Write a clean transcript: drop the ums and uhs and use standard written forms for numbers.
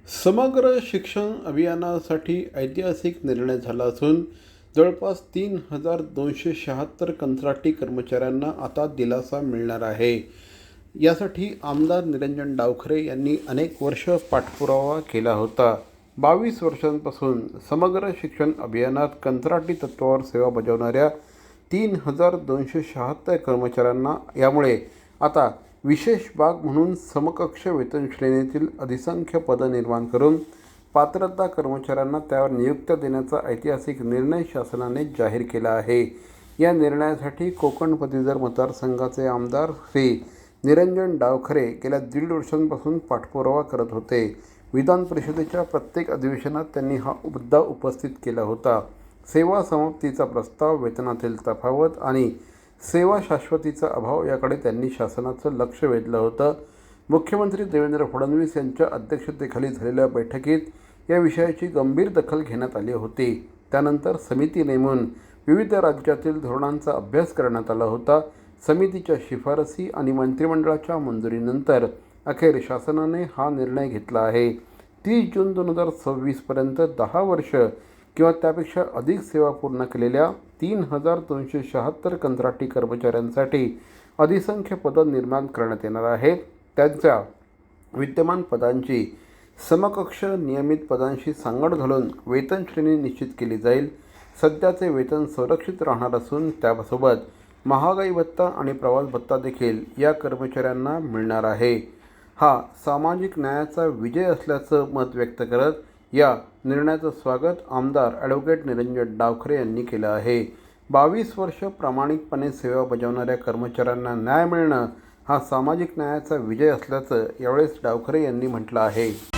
समग्र शिक्षण अभियानासाठी ऐतिहासिक निर्णय झाला असून जवळपास 3,276 कंत्राटी कर्मचाऱ्यांना आता दिलासा मिळणार आहे. यासाठी आमदार निरंजन डावखरे यांनी अनेक वर्ष पाठपुरावा केला होता. 22 वर्षांपासून समग्र शिक्षण अभियानात कंत्राटी तत्त्वावर सेवा बजावणाऱ्या 3,276 कर्मचाऱ्यांना यामुळे आता विशेष बाब म्हणून समकक्ष वेतन श्रेणीतील अधिसंख्य पदं निर्माण करून पात्रता कर्मचाऱ्यांना त्यावर नियुक्त्या देण्याचा ऐतिहासिक निर्णय शासनाने जाहीर केला आहे. या निर्णयासाठी कोकण पदवीधर मतदारसंघाचे आमदार श्री निरंजन डावखरे गेल्या 1.5 वर्षांपासून पाठपुरावा करत होते. विधान परिषदेच्या प्रत्येक अधिवेशनात त्यांनी हा मुद्दा उपस्थित केला होता. सेवा समाप्तीचा प्रस्ताव, वेतनातील तफावत आणि सेवा शाश्वतीचा अभाव याकडे त्यांनी शासनाचं लक्ष वेधलं होतं. मुख्यमंत्री देवेंद्र फडणवीस यांच्या अध्यक्षतेखाली झालेल्या बैठकीत या विषयाची गंभीर दखल घेण्यात आली होती. त्यानंतर समिती नेमून विविध राज्यातील धोरणांचा अभ्यास करण्यात आला होता. समितीच्या शिफारसी आणि मंत्रिमंडळाच्या मंजुरीनंतर अखेर शासनाने हा निर्णय घेतला आहे. 30 जून 2026पर्यंत 10 वर्ष किंवा त्यापेक्षा अधिक सेवा पूर्ण केलेल्या 3,276 कंत्राटी कर्मचाऱ्यांसाठी अधिसंख्य पदं निर्माण करण्यात येणार आहेत. त्यांच्या विद्यमान पदांची समकक्ष नियमित पदांशी सांगड घालून वेतन श्रेणी निश्चित केली जाईल. सध्याचे वेतन संरक्षित राहणार असून त्यासोबत महागाई भत्ता आणि प्रवास भत्ता देखील या कर्मचाऱ्यांना मिळणार आहे. हा सामाजिक न्यायाचा विजय असल्याचं मत व्यक्त करत या निर्णयाचं स्वागत आमदार ॲडव्होकेट निरंजन डावखरे यांनी केलं आहे. 22 वर्ष प्रामाणिकपणे सेवा बजावणाऱ्या कर्मचाऱ्यांना न्याय मिळणं हा सामाजिक न्यायाचा विजय असल्याचं यावेळेस डावखरे यांनी म्हटलं आहे.